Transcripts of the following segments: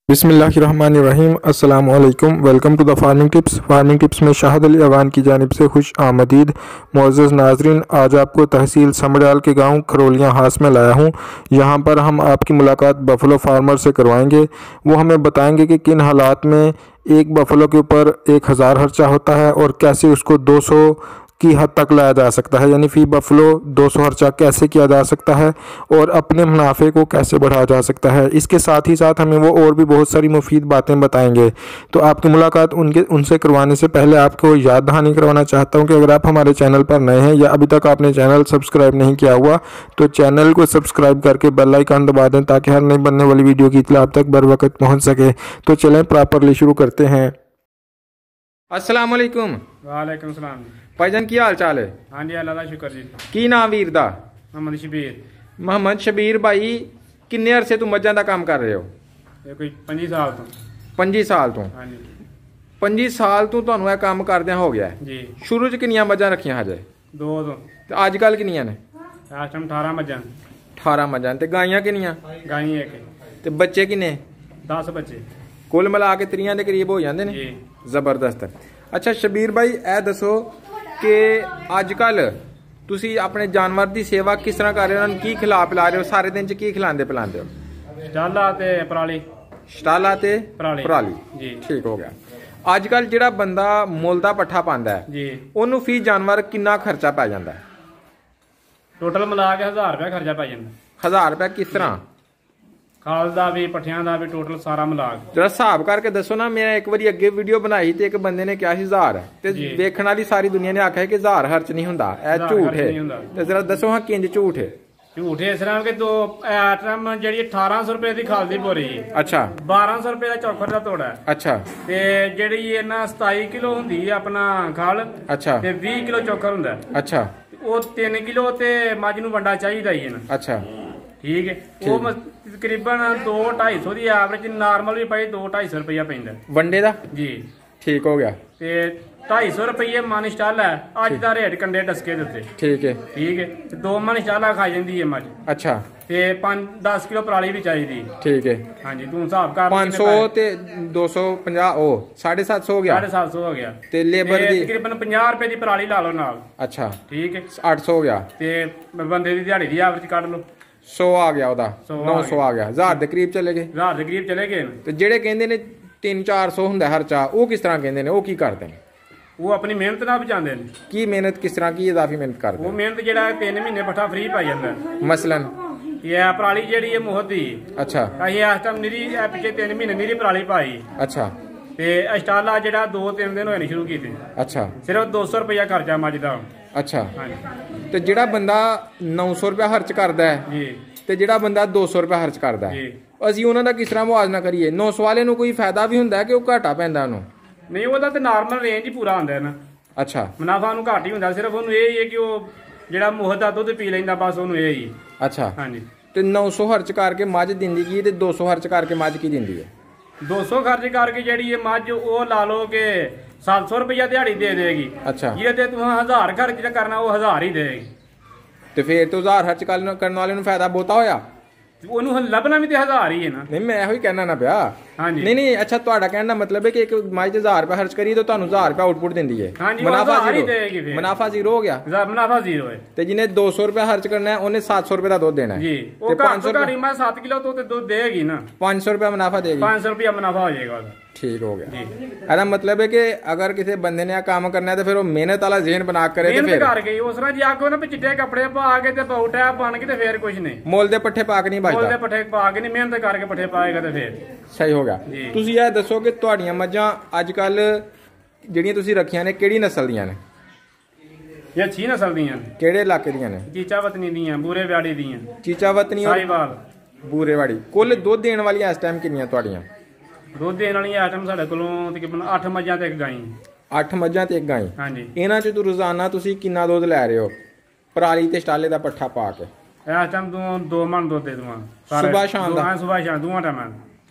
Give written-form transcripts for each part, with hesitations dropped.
बिस्मिल्लाहिर्रहमानिर्रहीम अस्सलाम वालेकुम। Welcome to the farming tips में शाहद अली अवान की जानिब से खुश आमदीद। मुअज़्ज़ज़ नाज़रीन, आज आपको तहसील समड़ियाल के गांव खरोलियाँ हास में लाया हूं। यहां पर हम आपकी मुलाकात बफलो फार्मर से करवाएंगे। वो हमें बताएंगे कि किन हालात में एक बफलो के ऊपर 1000 खर्चा होता है और कैसे उसको 200 की हद तक लाया जा सकता है, यानी फ़ी बफलो 200 खर्चा कैसे किया जा सकता है और अपने मुनाफे को कैसे बढ़ाया जा सकता है। इसके साथ ही साथ हमें वो और भी बहुत सारी मुफीद बातें बताएंगे। तो आपकी मुलाकात उनसे करवाने से पहले आपको याद दहानी करवाना चाहता हूँ कि अगर आप हमारे चैनल पर नए हैं या अभी तक आपने चैनल सब्सक्राइब नहीं किया हुआ तो चैनल को सब्सक्राइब करके बेल आइकन दबा दें ताकि हर नई बनने वाली वीडियो की इत्तला आप तक बर वक्त पहुँच सके। तो चलें प्रॉपरली शुरू करते हैं। अस्सलाम वालेकुम। वालेकुम सलाम भाईजान की हाल चाल है? हाँ जी, अल्लाह दा शुक्र जी। की नाम वीर दा? मोहम्मद शबीर। मोहम्मद शबीर भाई, किन्ने अरसे तू मज्जां दा काम कर रहे हो? ये कोई 25 साल तो। 25 साल तो? हाँ जी। 25 साल तो ਤੁਹਾਨੂੰ ਇਹ ਕੰਮ ਕਰਦਿਆਂ ਹੋ ਗਿਆ जी। ਸ਼ੁਰੂ ਚ ਕਿੰਨੀਆਂ ਮੱਝਾਂ ਰੱਖੀਆਂ ਹਜੇ? 2 तो। ਤੇ ਅੱਜ ਕੱਲ ਕਿੰਨੀਆਂ ਨੇ? इस टाइम 18 मज्जां। 18 ਮੱਝਾਂ। ਤੇ ਗਾਈਆਂ ਕਿੰਨੀਆਂ? गाई एक। ਤੇ ਬੱਚੇ ਕਿੰਨੇ? 10 बच्चे। ਕੁੱਲ ਮਿਲਾ ਕੇ 30 ਦੇ ਕਰੀਬ ਹੋ ਜਾਂਦੇ ਨੇ। जी। ਜ਼ਬਰਦਸਤ। ਅੱਛਾ ਸ਼ਬੀਰ ਭਾਈ, ਇਹ ਦੱਸੋ ਕਿ ਅੱਜ ਕੱਲ ਤੁਸੀਂ ਆਪਣੇ ਜਾਨਵਰ ਦੀ ਸੇਵਾ ਕਿਸ ਤਰ੍ਹਾਂ ਕਰ ਰਹੇ ਹੋ? ਉਹਨਾਂ ਨੂੰ ਕੀ ਖਿਲਾ ਪਿਲਾ ਰਹੇ ਹੋ? ਸਾਰੇ ਦਿਨ ਚ ਕੀ ਖਿਲਾਉਂਦੇ ਪਿਲਾਉਂਦੇ ਹੋ? स्टाला ते पराली। ਸ਼ਟਾਲਾ ਤੇ ਪਰਾਲੀ। ਪਰਾਲੀ। जी। ਠੀਕ ਹੋ ਗਿਆ। ਅੱਜ ਕੱਲ ਜਿਹੜਾ ਬੰਦਾ ਮੁੱਲ ਦਾ ਪੱਠਾ ਪਾਉਂਦਾ ਹੈ जी। ਉਹਨੂੰ ਫੀ ਜਾਨਵਰ ਕਿੰਨਾ ਖਰਚਾ ਪੈ ਜਾਂਦਾ ਹੈ? टोटल मिला के 1000 रुपया खर्चा पै जांदा। 1000 ਰੁਪਏ ਕਿਸ ਤਰ੍ਹਾਂ? खाल दा भी पट्ठियां दा भी टोटल सारा मिला के। ਜਰਾ ਹਿਸਾਬ ਕਰਕੇ ਦੱਸੋ ਨਾ। ਮੈਂ ਇੱਕ ਵਾਰੀ ਅੱਗੇ ਵੀਡੀਓ ਬਣਾਈ ਤੇ ਇੱਕ ਬੰਦੇ ਨੇ ਕਿਹਾ ਸੀ 1000 ਤੇ ਜੀ। ਵੇਖਣ ਵਾਲੀ ਸਾਰੀ ਦੁਨੀਆ ਨੇ ਆਖਿਆ ਕਿ 1000 ਖਰਚ ਨਹੀਂ ਹੁੰਦਾ, ਇਹ 1000 ਝੂਠ ਖਰਚ ਹੈ। ਨਹੀਂ ਹੁੰਦਾ। ਤੇ ਜਰਾ ਦੱਸੋ ਹਾਂ ਕਿੰਜ ਝੂਠ ਹੈ? झूठे इस तरह के दो आइटम ਜਿਹੜੀ 1800 ਰੁਪਏ ਦੀ ਖਾਲ ਦੀ ਬੋਰੀ ਹੈ। ਅੱਛਾ 1200 ਰੁਪਏ ਦਾ ਚੌਖਰ ਦਾ ਤੋੜਾ ਹੈ। ਅੱਛਾ ਤੇ ਜਿਹੜੀ ਇਹਨਾਂ 27 ਕਿਲੋ ਹੁੰਦੀ ਹੈ ਆਪਣਾ ਖਾਲ ਅੱਛਾ ਤੇ 20 ਕਿਲੋ ਚੌਖਰ ਹੁੰਦਾ ਹੈ। ਅੱਛਾ ਉਹ 3 ਕਿਲੋ ਤੇ ਮੱਝ ਨੂੰ ਵੰਡਾ ਚਾਹੀਦਾ ਹੀ ਨਾ। ਅੱਛਾ ਠੀਕ ਹੈ। ਉਹ ਤਕਰੀਬਨ 2-250 ਦੀ ਐਵਰੇਜ ਨਾਰਮਲ ਵੀ ਪਈ 2-250 ਰੁਪਇਆ ਪੈਂਦਾ ਵੰਡੇ ਦਾ। ਜੀ। ਠੀਕ ਹੋ ਗਿਆ। ਤੇ 250 ਰੁਪਏ ਮਨ ਸਟਾਲ ਹੈ ਅੱਜ ਦਾ ਰੇਟ ਕੰਡੇ ਡਸਕੇ ਦੇ ਉੱਤੇ। ਠੀਕ ਹੈ। ਠੀਕ ਹੈ। ਤੇ 2 ਮਨ ਸਟਾਲਾ ਖਾ ਜਾਂਦੀ ਹੈ ਮੱਝ। ਅੱਛਾ ਤੇ 5-10 ਕਿਲੋ ਪਰਾਲੀ ਵੀ ਚਾਹੀਦੀ। ਠੀਕ ਹੈ। ਹਾਂਜੀ ਤੂੰ ਹਿਸਾਬ ਕਰ। 500 ਤੇ 250 ਉਹ 750 ਹੋ ਗਿਆ। 750 ਹੋ ਗਿਆ। ਤੇ ਲੇਬਰ ਦੀ ਤਕਰੀਬਨ 50 ਰੁਪਏ ਦੀ ਪਰਾਲੀ ਲਾ ਲਓ ਨਾਲ। ਅੱਛਾ ਠੀਕ ਹੈ। 800 ਹੋ ਗਿਆ। ਤੇ ਬੰਦੇ ਦੀ ਦਿਹਾੜੀ ਦੀ ਐਵਰੇਜ ਕੱਢ ਲਓ। 100 ਆ ਗਿਆ ਉਹਦਾ। 900 ਆ ਗਿਆ। 1000 ਦੇ ਕਰੀਬ ਚਲੇ ਗਏ। 1000 ਦੇ ਕਰੀਬ ਚਲੇ ਗਏ। ਤੇ ਜਿਹੜੇ ਕਹਿੰਦੇ ਨੇ 300-400 ਹੁੰਦਾ ਖਰਚਾ, ਉਹ ਕਿਸ ਤਰ੍ਹਾਂ ਕਹਿੰਦੇ ਨੇ? ਉਹ ਕੀ ਕਰਦੇ ਨੇ? ਉਹ ਆਪਣੀ ਮਿਹਨਤ ਨਾਲ ਬਚਾਉਂਦੇ ਨੇ। ਕੀ ਮਿਹਨਤ ਕਿਸ ਤਰ੍ਹਾਂ? ਕੀ ਇਜ਼ਾਫੀ ਮਿਹਨਤ ਕਰਦੇ? ਉਹ ਮਿਹਨਤ ਜਿਹੜਾ 3 ਮਹੀਨੇ ਪੱਠਾ ਫ੍ਰੀ ਪਾਈ ਜਾਂਦਾ। ਮਸਲਨ ਇਹ ਪਰਾਲੀ ਜਿਹੜੀ ਹੈ ਮੁਹਦ ਦੀ। ਅੱਛਾ ਅਸੀਂ ਇਸ ਟਾਈਮ ਨਿਰੀ ਪਿੱਛੇ 3 ਮਹੀਨੇ ਨਿਰੀ ਪਰਾਲੀ ਪਾਈ। ਅੱਛਾ ਤੇ ਅਸਟਾਲਾ ਜਿਹੜਾ 2-3 ਦਿਨ ਹੋਏ ਨੇ ਸ਼ੁਰੂ ਕੀਤੇ। ਅੱਛਾ ਸਿਰਫ 200 ਰੁਪਇਆ ਖਰਚਾ ਮੱਝ ਦਾ। ਅੱਛਾ। ਹਾਂਜੀ ਤੇ ਜਿਹੜਾ ਬੰਦਾ 900 ਰੁਪਇਆ ਖਰਚ ਕਰਦਾ ਹੈ ਜੀ ਤੇ ਜਿਹੜਾ ਬੰਦਾ 200 ਰੁਪਇਆ ਖਰਚ ਕਰਦਾ ਹੈ, ਜੀ। ਅਸੀਂ ਉਹਨਾਂ ਦਾ ਕਿਸ ਤਰ੍ਹਾਂ ਮੁਆਵਜ਼ਾ ਕਰੀਏ? 900 ਵਾਲੇ ਨੂੰ ਕੋਈ ਫਾਇਦਾ ਵੀ ਹੁੰਦਾ ਕਿ ਉਹ ਘਾਟਾ ਪੈਂਦਾ ਉਹਨੂੰ? ਨਹੀਂ, ਉਹਦਾ ਤੇ ਨਾਰਮਲ ਰੇਂਜ ਹੀ ਪੂਰਾ ਹੁੰਦਾ ਹੈ ਨਾ। ਅੱਛਾ ਮੁਨਾਫਾ ਉਹਨੂੰ ਘੱਟ ਹੀ ਹੁੰਦਾ। ਸਿਰਫ ਉਹਨੂੰ ਇਹ ਹੀ ਹੈ ਕਿ ਉਹ ਜਿਹੜਾ ਮੁਹਦ ਦਾ ਦੁੱਧ ਪੀ ਲੈਂਦਾ ਬਸ ਉਹਨੂੰ ਇਹ ਹੀ। ਅੱਛਾ। ਹਾਂਜੀ। ਤੇ 900 ਖਰਚ ਕਰਕੇ ਮੱਝ ਦਿੰਦੀ ਕੀ ਤੇ 200 ਖਰਚ ਕਰਕੇ ਮੱਝ ਕੀ ਦਿੰਦੀ ਹੈ? 200 ਖਰਚ ਕਰਕੇ ਜਿਹੜੀ ਇਹ ਮੱਝ ਉਹ ਲਾ ਲਓ ਕਿ 700 ਰੁਪਇਆ ਦਿਹਾੜੀ ਦੇ ਦੇਗੀ। ਅੱਛਾ। ਜਿਹਦੇ ਤੇ ਤੂੰ 1000 ਖਰਚ ਕਰਨਾ ਉਹ 1000 ਹੀ ਦੇਗੀ। ਤੇ ਫੇਰ ਤੋਂ 1000 ਖਰਚ ਕਰਨ ਵਾਲੇ ਨੂੰ ਫਾਇਦਾ ਬਹੁਤਾ ਹੋਇਆ। ਉਹਨੂੰ ਲੱਭਣਾ ਵੀ ਤੇ 1000 ਹੀ ਹੈ ਨਾ। ਨਹੀਂ, ਮੈਂ ਇਹੋ ਹੀ ਕਹਿਣਾ ਨਾ ਪਿਆ। ਹਾਂਜੀ। ਨਹੀਂ ਅੱਛਾ, ਤੁਹਾਡਾ ਕਹਿਣ ਦਾ ਮਤਲਬ ਹੈ ਕਿ ਇੱਕ ਮੱਝ 1000 ਰੁਪਏ ਖਰਚ ਕਰੀ ਤਾਂ ਤੁਹਾਨੂੰ 1000 ਰੁਪਏ ਆਊਟਪੁੱਟ ਦਿੰਦੀ ਹੈ। ਹਾਂਜੀ, ਮੁਨਾਫਾ 1000 ਹੀ ਜ਼ੀਰੋ। ਦੇਗੀ ਫਿਰ। ਮੁਨਾਫਾ ਜ਼ੀਰੋ ਹੋ ਗਿਆ। ਮੁਨਾਫਾ ਜ਼ੀਰੋ ਹੈ। ਤੇ ਜਿਹਨੇ 200 ਰੁਪਏ ਖਰਚ ਕਰਨਾ ਹੈ ਉਹਨੇ 700 ਰੁਪਏ ਦਾ ਦੁੱਧ ਦੇਣਾ ਹੈ ਜੀ। ਉਹ ਤੇ 500 ਘਰ ਮੈਂ 7 ਕਿਲੋ ਤੋਂ ਤੇ ਦੁੱਧ ਦੇਗੀ ਨਾ। 500 ਰੁਪਏ ਮੁਨਾਫਾ ਦੇਗੀ। 500 ਰੁਪਇਆ ਮੁਨਾਫਾ ਹੋ ਜਾਏਗਾ ਉਹਦਾ। ਠੀਕ ਹੋ ਗਿਆ। ਜੀ। ਇਹਦਾ ਮਤਲਬ ਹੈ ਕਿ ਅਗਰ ਕਿਸੇ ਬੰਦੇ ਨੇ ਆ ਕੰਮ ਕਰਨਾ ਹੈ ਤਾਂ ਫਿਰ ਉਹ ਮਿਹਨਤ ਵਾਲਾ ਜ਼ਿਹਨ ਬਣਾ ਕੇ ਕਰੇ ਤੇ ਮਿਹਨਤ ਫਿਰ ਕਰ ਗਈ ਉਸ ਤਰ੍ਹਾਂ ਜੀ ਆਖੋ ਨਾ ਵੀ ਚਿੱਟੇ ਕੱਪੜੇ ਪਾ ਕੇ ਤੇ ਪੌਟਾ ਬਣ ਕੇ ਤੇ ਫੇਰ ਕੁਝ ਨਹੀਂ। ਮੁੱਲ ਦੇ ਪੱਠੇ ਪਾ ਕੇ ਨਹੀਂ ਮੁੱਲ ਦੇ ਬਚਦਾ। ਪੱਠੇ ਪਾ ਕੇ ਨਹੀਂ, ਮਿਹਨਤ ਕਰਕੇ ਪੱਠੇ ਪਾਏਗਾ ਤੇ ਫੇਰ ਸਹੀ ਹੋ ਗਿਆ। ਜੀ। ਤੁਸੀਂ ਇਹ ਦੱਸੋ ਕਿ ਤੁਹਾਡੀਆਂ ਮੱਝਾਂ ਅੱਜ ਕੱਲ ਜਿਹੜੀਆਂ ਤੁਸੀਂ ਰੱਖੀਆਂ ਨੇ ਕਿਹੜੀ ਨਸਲ ਦੀਆਂ ਨੇ? ਇਹ ਅੱਛੀ ਨਸਲ ਦੀਆਂ ਨੇ। ਕਿਹੜੇ ਇਲਾਕੇ ਦੀਆਂ ਨੇ? ਚੀਚਾ ਵਤਨੀ ਦੀਆਂ, ਬੂਰੇ ਵਿਆੜੀ ਦੀਆਂ, ਚੀਚਾ ਵਤਨੀ ਔਰ ਸਾਹੀਵਾਲ। ਬੂਰੇਵਾੜੀ। ਕੁੱਲ ਦੁੱਧ ਦੇਣ ਵਾਲੀਆਂ ਇਸ ਟਾਈਮ ਕਿੰਨੀਆਂ ਤੁਹਾਡੀਆਂ? ਦੁੱਧ ਦੇਣ ਵਾਲੀਆਂ ਆਈਟਮ ਸਾਡੇ ਕੋਲੋਂ ਤਕਰੀਬਨ 8 ਮੱਝਾਂ ਤੇ ਇੱਕ ਗਾਂ। 8 ਮੱਝਾਂ ਤੇ ਇੱਕ ਗਾਂ। ਹਾਂਜੀ। ਇਹਨਾਂ ਚ ਰੋਜ਼ਾਨਾ ਤੁਸੀਂ ਕਿੰਨਾ ਦੁੱਧ ਲੈ ਰਹੇ ਹੋ ਪਰਾਲੀ ਤੇ ਸਟਾਲੇ ਦਾ ਪੱਠਾ ਪਾ ਕੇ? ਇਸ ਟਾਈਮ ਤੂੰ 2 ਮਣ ਦੁੱਧ ਦੇ ਦੂੰਗਾ। ਸੁਬਾਹ ਸ਼ਾਮ ਦਾ? ਸੁਬਾਹ ਸ਼ਾਮ ਦੋਵਾਂ ਟਾਈਮਾਂ।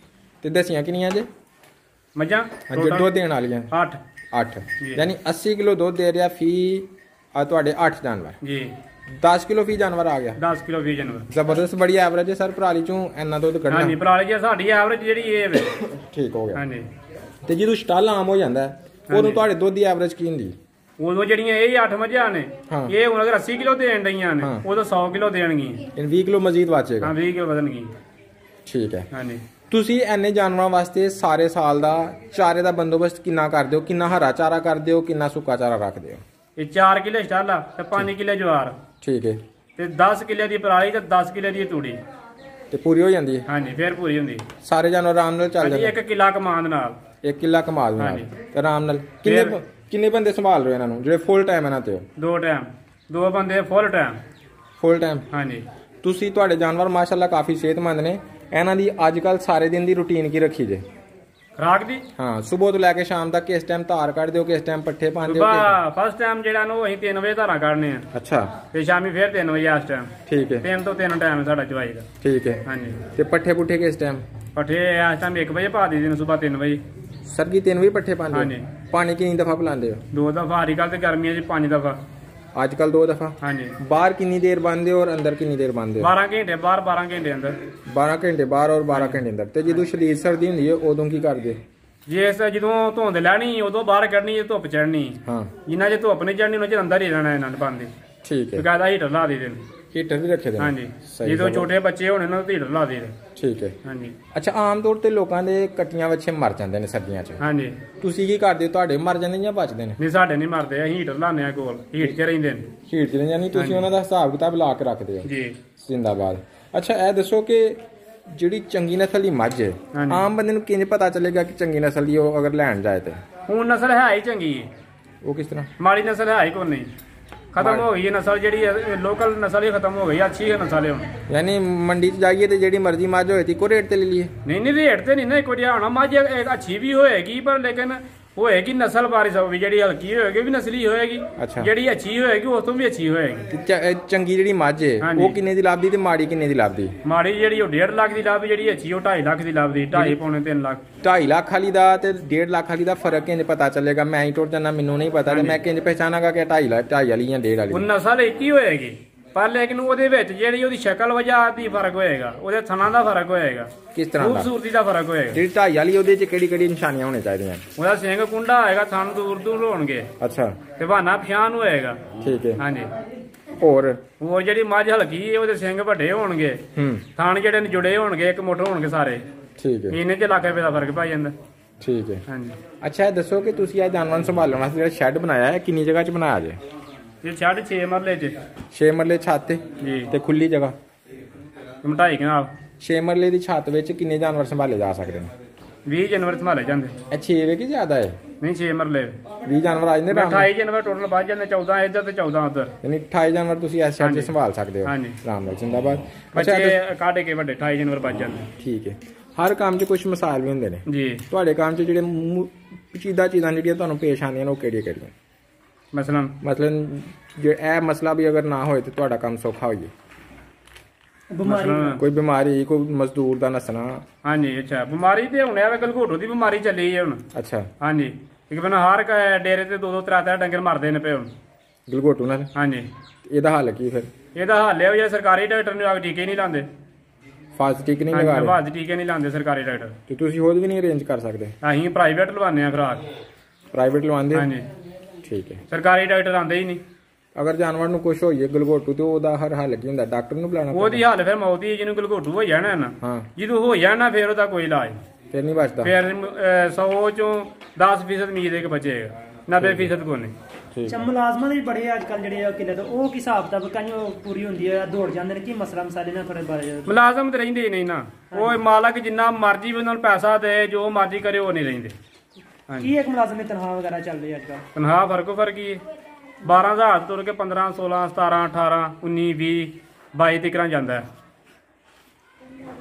ਤੇ ਦਸੀਆਂ ਕਿੰਨੀਆਂ ਜੇ ਮੱਝਾਂ? ਹਾਂਜੀ ਦੁੱਧ ਦੇਣ ਵਾਲੀਆਂ? 8। 8 ਯਾਨੀ 80 ਕਿਲੋ ਦੁੱਧ ਦੇ ਰਿਹਾ ਫੀ ਆ ਤੁਹਾਡੇ 8 ਜਾਨਵਰ। ਜੀ। 10 ਕਿਲੋ ਫੀ ਜਾਨਵਰ ਆ ਗਿਆ। 10 ਕਿਲੋ ਫੀ ਜਾਨਵਰ ਜ਼ਬਰਦਸਤ, ਬੜੀ ਐਵਰੇਜ ਹੈ ਸਰ ਪਰਾਲੀ ਚੋਂ ਇੰਨਾ ਦੁੱਧ ਕੱਢਣਾ। ਹਾਂਜੀ ਪਰਾਲੀ ਜੀ ਸਾਡੀ ਐਵਰੇਜ ਜਿਹੜੀ ਇਹ ਵੇ। ਠੀਕ ਹੋ ਗਿਆ। ਹਾਂਜੀ ਤੇ ਜਦੋਂ ਸਟਾਲ ਆਮ ਹੋ ਜਾਂਦਾ ਉਦੋਂ ਤੁਹਾਡੇ ਦੁੱਧ ਦੀ ਐਵਰੇਜ ਕੀ ਹੁੰਦੀ? ਉਦੋਂ ਜਿਹੜੀਆਂ ਇਹ 8 ਮੱਝਾਂ ਨੇ ਇਹ ਹੁਣ ਅਗਰ 80 ਕਿਲੋ ਦੇਣ ਡਈਆਂ ਨੇ ਉਦੋਂ 100 ਕਿਲੋ ਦੇਣਗੀਆਂ। 20 ਕਿਲੋ ਮਜ਼ੀਦ ਬਚੇਗਾ। ਹਾਂ 20 ਕਿਲੋ ਵਧਣਗੀ। ਠੀਕ ਹੈ। ਹਾਂਜੀ ਤੁਸੀਂ ਐਨੇ ਜਾਨਵਰਾਂ ਵਾਸਤੇ ਸਾਰੇ ਸਾਲ ਦਾ ਚਾਰੇ ਦਾ ਬੰਦੋਬਸਤ ਕਿੰਨਾ ਕਰਦੇ ਹੋ? ਕਿੰਨਾ ਹਰਾ ਚਾਰਾ ਕਰਦੇ ਹੋ, ਕਿੰਨਾ ਸੁੱਕਾ ਚਾਰਾ ਰੱਖਦੇ ਹੋ? ਇਹ 4 ਕਿੱਲੇ ਸਟਾਲਾ ਤੇ 5 ਕਿੱਲੇ ਜਵਾਰ। ਠੀਕ ਹੈ। ਤੇ 10 ਕਿੱਲੇ ਦੀ ਪਰਾਲੀ ਤੇ 10 ਕਿੱਲੇ ਦੀ ਤੂੜੀ ਤੇ ਪੂਰੀ ਹੋ ਜਾਂਦੀ ਹੈ? ਹਾਂਜੀ ਫੇਰ ਪੂਰੀ ਹੁੰਦੀ। ਸਾਰੇ ਜਾਨਵਰ ਆਰਾਮ ਨਾਲ ਚੱਲ ਜਾਂਦੇ? 1 ਕਿੱਲਾ ਕਮਾਦ ਨਾਲ। 1 ਕਿੱਲਾ ਕਮਾਦ ਨਾਲ ਤੇ ਆਰਾਮ ਨਾਲ। ਕਿੰਨੇ ਬੰਦੇ ਸੰਭਾਲ ਰਹੇ ਹੋ ਇਹਨਾਂ ਨੂੰ ਜਿਹੜੇ ਫੁੱਲ ਟਾਈਮ ਇਹਨਾਂ ਤੇ ਹੋ? 2 ਟਾਈਮ 2 ਬੰਦੇ ਫੁੱਲ ਟਾਈਮ। Full time. ਹਾਂਜੀ। ਤੁਸੀਂ ਤੁਹਾਡੇ ਜਾਨਵਰ ਮਾਸ਼ਾਅੱਲਾ ਕਾਫੀ ਸਿਹਤਮੰਦ ਨੇ। ਇਹਨਾਂ ਦੀ ਅੱਜ ਕੱਲ ਸਾਰੇ ਦਿਨ ਦੀ ਰੂਟੀਨ ਕੀ ਰੱਖੀ ਜੇ? ਖਰਾਕ ਦੀ? ਹਾਂ ਸਵੇਰ ਤੋਂ ਲੈ ਕੇ ਸ਼ਾਮ ਤੱਕ ਕਿਸ ਟਾਈਮ ਧਾਰ ਕੱਢਦੇ ਹੋ, ਕਿਸ ਟਾਈਮ ਪੱਠੇ ਪਾਉਂਦੇ ਹੋ? ਫਸਟ ਟਾਈਮ ਜਿਹੜਾ ਨੂੰ ਅਸੀਂ 3 ਵਜੇ ਧਾਰਾਂ ਕੱਢਨੇ ਆ। ਅੱਛਾ। ਤੇ ਸ਼ਾਮੀ ਫੇਰ 3 ਵਜੇ ਇਸ ਟਾਈਮ। ਠੀਕ ਹੈ। 3 ਤੋਂ 3 ਟਾਈਮ ਸਾਡਾ ਚਵਾਈ ਦਾ। ਠੀਕ ਹੈ। ਹਾਂਜੀ। ਤੇ ਪੱਠੇ ਪੁੱਠੇ ਕਿਸ ਟਾਈਮ? ਪੱਠੇ ਇਸ ਟਾਈਮ 1 ਵਜੇ ਪਾ ਦੀ ਦਿਨ ਸਵੇਰ 3 ਵਜੇ। ਸਰ ਕੀ 3 ਵਜੇ ਪੱਠੇ ਪਾਉਂਦੇ? ਹਾਂਜੀ। ਪਾਣੀ ਕਿੰਨੀ ਦਫਾ ਪਿਲਾਉਂਦੇ ਹੋ? 2 ਦਫਾ। ਹਰੀ ਕੱਲ ਤੇ ਗਰਮੀਆਂ 'ਚ 5 ਦਫਾ। ਅੱਜ ਕੱਲ 2 ਦਫਾ। ਹਾਂਜੀ। ਬਾਹਰ ਕਿੰਨੀ ਦੇਰ ਬੰਦੇ ਹੋ ਔਰ ਅੰਦਰ ਕਿੰਨੀ ਦੇਰ ਬੰਦੇ ਹੋ? 12 ਘੰਟੇ ਬਾਹਰ 12 ਘੰਟੇ ਅੰਦਰ। 12 ਘੰਟੇ ਬਾਹਰ ਔਰ 12 ਘੰਟੇ ਅੰਦਰ। ਤੇ ਜਦੋਂ ਸ਼ਰੀਰ ਸਰਦੀ ਹੁੰਦੀ ਹੈ ਉਦੋਂ ਕੀ ਕਰਦੇ? ਜੇ ਜਦੋਂ ਧੁੰਦ ਲੈਣੀ ਉਦੋਂ ਬਾਹਰ ਕੱਢਣੀ, ਜੇ ਧੁੱਪ ਚੜਨੀ। ਹਾਂ। ਜਿੰਨਾ ਜੇ ਧੁੱਪ ਨਹੀਂ ਚੜਨੀ ਉਹਨਾਂ ਚ ਅੰਦਰ ਹੀ ਰਹਿਣਾ ਇਹਨਾਂ ਨੇ ਬੰਦੇ। ਠੀਕ ਹੈ। ਬਕਾਇਦਾ ਹੀਟਰ ਲਾ ਦੇ ਦੇਣ। ਹੀਟਰ ਵੀ ਰੱਖੇ ਦੇ? ਹਾਂਜੀ। ਜਦੋਂ ਛੋਟੇ ਬੱਚੇ ਹੋਣੇ ਉਹਨਾਂ ਨੂੰ ਹੀਟਰ ਲਾ ਦੇ। ਠੀਕ ਹੈ। ਹਾਂਜੀ। ਅੱਛਾ ਆਮ ਤੌਰ ਤੇ ਲੋਕਾਂ ਦੇ ਕੱਟੀਆਂ ਵੱਛੇ ਮਰ ਜਾਂਦੇ ਨੇ ਸਰਦੀਆਂ 'ਚ। ਹਾਂਜੀ। ਤੁਸੀਂ ਕੀ ਕਰਦੇ ਹੋ? ਤੁਹਾਡੇ ਮਰ ਜਾਂਦੇ ਜਾਂ ਬਚਦੇ ਨੇ? ਨਹੀਂ ਸਾਡੇ ਨਹੀਂ ਮਰਦੇ, ਅਸੀਂ ਹੀਟਰ ਲਾਉਂਦੇ ਆ ਕੋਲ, ਹੀਟ 'ਚ ਰਹਿੰਦੇ ਨੇ। ਹੀਟ 'ਚ ਯਾਨੀ ਤੁਸੀਂ ਉਹਨਾਂ ਦਾ ਹਿਸਾਬ ਕਿਤਾਬ ਲਾ ਕੇ ਰੱਖਦੇ ਹੋ? ਜੀ। ਜ਼ਿੰਦਾਬਾਦ। ਅੱਛਾ ਇਹ ਦੱਸੋ ਕਿ ਜਿਹੜੀ ਚੰਗੀ ਨਸਲ ਦੀ ਮੱਝ ਹੈ ਆਮ ਬੰਦੇ ਨੂੰ ਕਿੰਜ ਪਤਾ ਚੱਲੇਗਾ ਕਿ ਚੰਗੀ ਨਸਲ ਦੀ ਉਹ ਅਗਰ ਲੈਣ ਜਾਏ ਤੇ? ਹੁਣ ਨਸਲ ਹੈ ਹੀ ਚੰਗੀ ਹੈ। ਉਹ ਕਿਸ ਤਰ੍ਹਾਂ? ਮਾੜੀ ਨਸਲ ਹੈ ਹੀ ਕੋਈ ਨਹੀਂ, ਖਤਮ ਹੋ ਗਈ ਹੈ ਨਸਲ। ਜਿਹੜੀ ਲੋਕਲ ਨਸਲ ਹੀ ਖਤਮ ਹੋ ਗਈ। ਅੱਛੀ ਹੈ ਨਸਲ ਹੁਣ। ਯਾਨੀ ਮੰਡੀ 'ਚ ਜਾਈਏ ਤੇ ਜਿਹੜੀ ਮਰਜ਼ੀ ਮੱਝ ਹੋਏ ਤੇ ਇੱਕੋ ਰੇਟ ਤੇ ਲੈ ਲਈਏ? ਨਹੀਂ ਰੇਟ ਤੇ ਨਹੀਂ ਨਾ ਇੱਕੋ ਜਿਹਾ ਹੋਣਾ। ਮੱਝ ਅੱਛੀ ਵੀ ਹੋਏਗੀ ਪਰ ਲੇਕਿਨ ਹੋਏਗੀ ਨਸਲ ਬਾਰਿਸ਼ ਹੋਵੇਗੀ। ਜਿਹੜੀ ਹਲਕੀ ਹੋਏਗੀ ਵੀ ਨਸਲੀ ਹੋਏਗੀ। ਜਿਹੜੀ ਅੱਛੀ ਹੋਏਗੀ ਉਸ ਤੋਂ ਵੀ ਅੱਛੀ ਹੋਏਗੀ। ਚੰਗੀ ਜਿਹੜੀ ਮੱਝ ਹੈ ਉਹ ਕਿੰਨੇ ਦੀ ਲੱਭਦੀ ਤੇ ਮਾੜੀ ਕਿੰਨੇ ਦੀ ਲੱਭਦੀ? ਮਾੜੀ ਜਿਹੜੀ ਉਹ 1.5 ਲੱਖ ਦੀ ਲੱਭਦੀ, ਜਿਹੜੀ ਅੱਛੀ ਉਹ 2.5 ਲੱਖ ਦੀ ਲੱਭਦੀ। 2.5 ਪੌਣੇ 3 ਲੱਖ। 2.5 ਲੱਖ ਵਾਲੀ ਦਾ ਤੇ 1.5 ਲੱਖ ਵਾਲੀ ਦਾ ਫਰਕ ਕਿੰਜ ਪਤਾ ਚੱਲੇਗਾ? ਮੈਂ ਹੀ ਟੁੱਟ ਜਾਣਾ, ਮੈਨੂੰ ਨਹੀਂ ਪਤਾ ਤੇ ਮੈਂ ਕਿੰਜ ਪਹਿਚਾਨਾਂਗਾ ਕਿ 2.5 ਵਾਲੀ ਜਾਂ 1.5 ਵਾਲੀ? ਉਹ ਨਸਲ ਇੱਕ ਹੀ ਹੋਏਗੀ ਪਰ ਲੇਕਿਨ ਉਹਦੇ ਵਿੱਚ ਜਿਹੜੀ ਉਹਦੀ ਸ਼ਕਲ ਵਜ੍ਹਾ ਦੀ ਫਰਕ ਹੋਏਗਾ, ਉਹਦੇ ਥਣਾਂ ਦਾ ਫਰਕ ਹੋਏਗਾ, ਕਿਸ ਤਰ੍ਹਾਂ ਦਾ ਖੂਬਸੂਰਤੀ ਦਾ ਫਰਕ ਹੋਏਗਾ। ਜਿਹੜੀ 2.5 ਵਾਲੀ ਉਹਦੇ 'ਚ ਕਿਹੜੀ ਨਿਸ਼ਾਨੀਆਂ ਹੋਣੀਆਂ ਚਾਹੀਦੀਆਂ? ਉਹਦਾ ਸਿੰਘ ਕੁੰਡਾ ਹੋਏਗਾ, ਥਣ ਦੂਰ ਹੋਣਗੇ। ਅੱਛਾ। ਤੇ ਬਹਾਨਾ ਪਛਾਣ ਹੋਏਗਾ। ਠੀਕ ਹੈ। ਹਾਂਜੀ। ਹੋਰ ਜਿਹੜੀ ਮੱਝ ਹਲਕੀ ਹੈ ਉਹਦੇ ਸਿੰਘ ਵੱਡੇ ਹੋਣਗੇ, ਥਣ ਜਿਹੜੇ ਨੇ ਜੁੜੇ ਹੋਣਗੇ, ਇੱਕ ਮੁੱਠ ਹੋਣਗੇ ਸਾਰੇ। ਠੀਕ ਹੈ। ਇੰਨੇ 'ਚ ਲੱਖ ਰੁਪਏ ਦਾ ਫਰਕ ਪੈ ਜਾਂਦਾ। ਠੀਕ ਹੈ। ਹਾਂਜੀ। ਅੱਛਾ ਇਹ ਦੱਸੋ ਕਿ ਤੁਸੀਂ ਇਹ ਜਾਨਵਰਾਂ ਨੂੰ ਸੰਭਾਲਣ ਵਾਸਤੇ ਜਿਹੜਾ ਸ਼ੈੱਡ ਬਣਾਇਆ ਹੈ ਕਿੰਨੀ ਜਗ੍ਹਾ 'ਚ ਬਣਾਇਆ ਜੇ? ਇਹ ਛੱਡ 6 ਮਰਲੇ 'ਚ। 6 ਮਰਲੇ ਛੱਤ ਤੇ? ਜੀ। ਤੇ ਖੁੱਲੀ ਜਗ੍ਹਾ? 2.5 ਕਨਾਲ। 6 ਮਰਲੇ ਦੀ ਛੱਤ ਵਿੱਚ ਕਿੰਨੇ ਜਾਨਵਰ ਸੰਭਾਲੇ ਜਾ ਸਕਦੇ ਨੇ? 20 ਜਾਨਵਰ ਸੰਭਾਲੇ ਜਾਂਦੇ। ਇਹ 6 ਵੇ ਕਿ ਜ਼ਿਆਦਾ ਹੈ? ਨਹੀਂ 6 ਮਰਲੇ 20 ਜਾਨਵਰ ਆ ਜਾਂਦੇ? 28 ਜਾਨਵਰ ਟੋਟਲ ਵੱਜ ਜਾਂਦੇ। 14 ਇੱਧਰ ਤੇ 14 ਉੱਧਰ। ਯਾਨੀ 28 ਜਾਨਵਰ ਤੁਸੀਂ ਇਸ ਸ਼ੈੱਡ 'ਚ ਸੰਭਾਲ ਸਕਦੇ ਹੋ? ਹਾਂਜੀ। ਆਰਾਮ ਨਾਲ। ਜ਼ਿੰਦਾਬਾਦ। ਬੱਚੇ ਕੱਢ ਕੇ ਵੱਡੇ 28 ਜਾਨਵਰ ਵੱਜ ਜਾਂਦੇ। ਠੀਕ ਹੈ। ਹਰ ਕੰਮ 'ਚ ਕੁਝ ਮਿਸਾਲ ਵੀ ਹੁੰਦੇ ਨੇ ਜੀ। ਤੁਹਾਡੇ ਕੰਮ 'ਚ ਜਿਹੜੇ ਚੀਜ਼ਾਂ ਜਿਹੜੀਆਂ ਤੁਹਾਨੂੰ ਪੇਸ਼ ਆਉਂਦੀਆਂ ਨੇ ਉਹ ਕਿਹੜੀਆਂ? ਮਸਲਨ ਜੇ ਇਹ ਮਸਲਾ ਵੀ ਅਗਰ ਨਾ ਹੋਏ ਤੇ ਤੁਹਾਡਾ ਕੰਮ ਸੌਖਾ ਹੋ ਜਾਏ? ਕੋਈ ਬਿਮਾਰੀ, ਕੋਈ ਮਜ਼ਦੂਰ ਦਾ ਨਸਣਾ? ਹਾਂਜੀ। ਅੱਛਾ ਬਿਮਾਰੀ ਤੇ ਹੁਣ ਇਹ ਗਲਘੋਟੂ ਦੀ ਬਿਮਾਰੀ ਚੱਲੀ ਹੈ ਹੁਣ। ਅੱਛਾ। ਹਾਂਜੀ। ਇੱਕ ਬੰਦਾ ਹਰ ਡੇਰੇ ਤੇ 2-2 3-3 ਡੰਗਰ ਮਰਦੇ ਨੇ ਪਏ ਹੁਣ ਗਲਘੋਟੂ ਨਾਲ। ਹਾਂਜੀ। ਇਹਦਾ ਹੱਲ ਕੀ ਫਿਰ? ਇਹਦਾ ਹੱਲ ਇਹ ਜਿਹੜਾ ਸਰਕਾਰੀ ਡਾਕਟਰ ਨੇ ਆ ਕੇ ਟੀਕੇ ਨਹੀਂ ਲਾਉਂਦੇ। ਫਾਸਟ ਟੀਕੇ ਨਹੀਂ ਲਗਾ ਰਹੇ? ਫਾਸਟ ਟੀਕੇ ਨਹੀਂ ਲਾਉਂਦੇ ਸਰਕਾਰੀ ਡਾਕਟਰ। ਤੇ ਤੁਸੀਂ ਖੁਦ ਵੀ ਨਹੀਂ ਅਰੇਂਜ ਕਰ ਸਕਦੇ? ਅਸੀਂ ਪ੍ਰਾਈਵੇਟ ਲਵਾਉਂਦੇ ਆ ਖੁਰਾਕ। ਪ੍ਰਾਈਵੇਟ ਲਵਾਉਂਦੇ? ਹਾਂਜੀ। ਠੀਕ ਹੈ। ਸਰਕਾਰੀ ਡਾਕਟਰ ਆਉਂਦੇ ਹੀ ਨਹੀਂ। ਅਗਰ ਜਾਨਵਰ ਨੂੰ ਕੁਝ ਹੋਈਏ ਗਲਘੋਟੂ ਤੇ ਉਹਦਾ ਹਰ ਹੱਲ ਕੀ ਹੁੰਦਾ? ਡਾਕਟਰ ਨੂੰ ਬੁਲਾਉਣਾ? ਉਹਦੀ ਹੱਲ ਫਿਰ ਮੌਤ ਹੀ। ਜਿਹਨੂੰ ਗਲਘੋਟੂ ਹੋ ਜਾਣਾ ਨਾ, ਜਦੋਂ ਹੋ ਜਾਣਾ ਫਿਰ ਉਹਦਾ ਕੋਈ ਇਲਾਜ ਫਿਰ ਨਹੀਂ ਬਚਦਾ। ਫਿਰ 100 ਚੋਂ 10% ਉਮੀਦ ਹੈ ਕਿ ਬਚੇਗਾ, 90% ਕੋਈ ਨਹੀਂ। ਅੱਛਾ ਮੁਲਾਜ਼ਮਾਂ ਦੇ ਬੜੇ ਅੱਜ ਕੱਲ ਜਿਹੜੇ ਕਿਲੇ ਤੋਂ ਉਹ ਕੀ ਹਿਸਾਬ ਕਿਤਾਬ ਕਾਹਨੂੰ ਪੂਰੀ ਹੁੰਦੀ ਹੈ, ਦੌੜ ਜਾਂਦੇ ਨੇ? ਕੀ ਮਸਲਾ ਮਸਾਲੇ ਨਾਲ ਥੋੜੇ ਬਾਰੇ? ਮੁਲਾਜ਼ਮ ਤੇ ਰਹਿੰਦੇ ਹੀ ਨਹੀਂ ਨਾ। ਉਹ ਮਾਲਕ ਜਿੰਨਾ ਮਰਜ਼ੀ ਉਹਨਾਂ ਨੂੰ ਪੈਸਾ ਦੇ, ਜੋ ਮਰਜ਼ੀ ਕਰੇ, ਉਹ ਨਹੀਂ ਰਹਿੰਦੇ। ਕੀ ਇੱਕ ਮੁਲਾਜ਼ਮ ਦੀ ਤਨਖਾਹ ਵਗੈਰਾ ਚੱਲ ਰਹੀ ਹੈ ਅੱਜ ਕੱਲ? ਤਨਖਾਹ ਫਰਕ ਹੀ ਹੈ। 12,000 ਤੁਰ ਕੇ 15, 16, 17, 18, 19, 20, 22 ਤੱਕ ਜਾਂਦਾ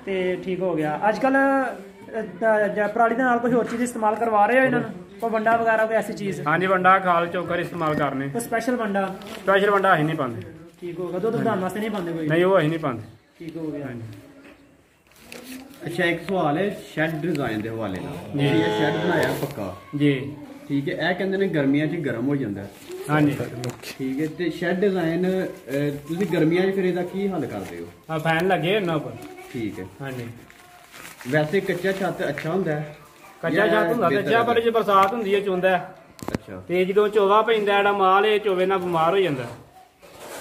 ਤੇ ਠੀਕ ਹੋ ਗਿਆ। ਅੱਜ ਕੱਲ ਪਰਾਲੀ ਦੇ ਨਾਲ ਕੋਈ ਹੋਰ ਚੀਜ਼ ਇਸਤੇਮਾਲ ਕਰਵਾ ਰਹੇ ਹੋ ਇਹਨਾਂ ਨੂੰ? ਕੋਈ ਵੰਡਾ ਵਗੈਰਾ ਕੋਈ ਐਸੀ ਚੀਜ਼? ਹਾਂਜੀ ਵੰਡਾ ਖਾਲ ਚੋਕਰ ਇਸਤੇਮਾਲ ਕਰਨੇ। ਕੋਈ ਸਪੈਸ਼ਲ ਵੰਡਾ ਅਸੀਂ ਨਹੀਂ ਪਾਉਂਦੇ। ਠੀਕ ਹੋ ਗਿਆ। ਦੁੱਧ ਵਧਾਉਣ ਵਾਸਤੇ ਨਹੀਂ ਪਾਉਂਦੇ ਕੋਈ? ਨਹੀਂ ਉਹ ਅਸੀਂ ਨਹੀਂ ਪਾਉਂਦੇ। ਠੀਕ ਹੋ ਗਿਆ। ਅੱਛਾ ਇੱਕ ਸਵਾਲ ਹੈ ਸ਼ੈੱਡ ਡਿਜ਼ਾਈਨ ਦੇ ਹਵਾਲੇ ਨਾਲ। ਜਿਹੜੀ ਇਹ ਸ਼ੈੱਡ ਬਣਾਇਆ ਪੱਕਾ ਜੀ, ਠੀਕ ਹੈ। ਇਹ ਕਹਿੰਦੇ ਨੇ ਗਰਮੀਆਂ 'ਚ ਗਰਮ ਹੋ ਜਾਂਦਾ ਹੈ। ਹਾਂਜੀ ਠੀਕ ਹੈ। ਤੇ ਸ਼ੈਡ ਡਿਜ਼ਾਈਨ ਤੁਸੀਂ ਗਰਮੀਆਂ 'ਚ ਫਿਰ ਇਹਦਾ ਕੀ ਹੱਲ ਕਰਦੇ ਹੋ? ਆ ਫੈਨ ਲੱਗੇ ਇਹਨਾਂ ਉੱਪਰ। ਠੀਕ ਹੈ। ਹਾਂਜੀ ਵੈਸੇ ਕੱਚਾ ਛੱਤ ਅੱਛਾ ਹੁੰਦਾ ਹੈ? ਕੱਚਾ ਛੱਤ ਹੁੰਦਾ ਕੱਚਾ, ਪਰ ਜੇ ਬਰਸਾਤ ਹੁੰਦੀ ਹੈ ਚੁੰਦਾ। ਅੱਛਾ। ਤੇ ਜਦੋਂ ਚੋਵਾ ਪੈਂਦਾ ਜਿਹੜਾ ਮਾਲ ਇਹ ਚੋਵੇ ਨਾਲ ਬਿਮਾਰ ਹੋ ਜਾਂਦਾ।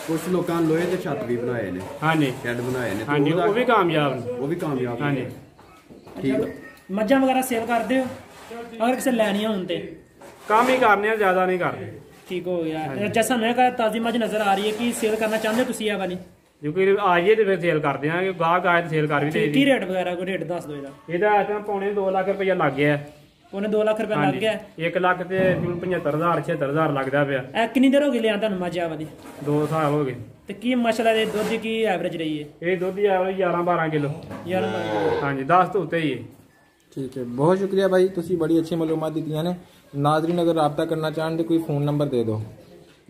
ਕੁਝ ਲੋਕਾਂ ਨੇ ਲੋਹੇ ਦੇ ਛੱਤ ਵੀ ਬਣਾਏ ਨੇ। ਹਾਂਜੀ ਸ਼ੈਡ ਬਣਾਏ ਨੇ। ਹਾਂਜੀ ਉਹ ਵੀ ਕਾਮਯਾਬ ਨੇ। ਉਹ ਵੀ ਕਾਮਯਾਬ ਨੇ। ਹਾਂਜੀ ਠੀਕ। ਮੱਝਾਂ ਵਗੈਰਾ ਸੇਲ ਕਰਦੇ ਹੋ ਅਗਰ ਕਿਸੇ ਲੈਣੀਆਂ ਹੋਣ ਤੇ? ਕੰਮ ਹੀ ਕਰਨੇ ਆ, ਜ਼ਿਆਦਾ ਨਹੀਂ ਕਰਦੇ। ਠੀਕ ਹੋ ਗਿਆ। ਜੈਸਾ ਮੈਂ ਕਹਾ ਤਾਜ਼ੀ ਮੱਝ ਨਜ਼ਰ ਆ ਰਹੀ ਹੈ ਕਿ ਸੇਲ ਕਰਨਾ ਚਾਹੁੰਦੇ ਹੋ ਤੁਸੀਂ ਇਹ ਵਾਲੀ? ਜੇ ਕੋਈ ਆ ਜਾਈਏ ਤੇ ਫਿਰ ਸੇਲ ਕਰਦੇ ਆ, ਗਾਹਕ ਆਏ ਤੇ ਸੇਲ ਕਰ ਵੀ ਦੇ। ਕੀ ਰੇਟ ਵਗੈਰਾ ਕੋਈ ਰੇਟ ਦੱਸ ਦਿਓ ਇਹਦਾ। ਇਹਦਾ ਤਾਂ ਪੌਣੇ 2 ਲੱਖ ਰੁਪਇਆ ਲੱਗ ਗਿਆ। ਉਹਨੇ 2 ਲੱਖ ਰੁਪਏ ਲੱਗ ਗਿਆ। 1 ਲੱਖ ਤੇ 75,000 76,000 ਲੱਗਦਾ ਪਿਆ। ਇਹ ਕਿੰਨੀ ਦੇਰ ਹੋ ਗਈ ਲਿਆਂ ਤੁਹਾਨੂੰ ਮੱਝ ਆ ਵਾਲੀ? 2 ਸਾਲ ਹੋ ਗਏ। ਤੇ ਕੀ ਮਸਲਾ ਦੇ ਦੁੱਧ ਦੀ ਕੀ ਐਵਰੇਜ ਰਹੀ ਹੈ? ਇਹ ਦੁੱਧ ਦੀ ਐਵਰੇਜ 11-12 ਕਿਲੋ। ਹਾਂਜੀ 10 ਤੋਂ ਉੱਤੇ ਹੀ ਹੈ। ठीक है, बहुत शुक्रिया भाई, तुसी बड़ी अच्छी मालूमात दी ने। नाजरीन अगर रब्ता करना चाहते तो कोई फ़ोन नंबर दे दो।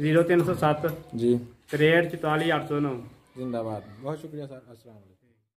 0307 जी 63 44 809। जिंदाबाद। बहुत शुक्रिया सर। अस्सलाम वालेकुम।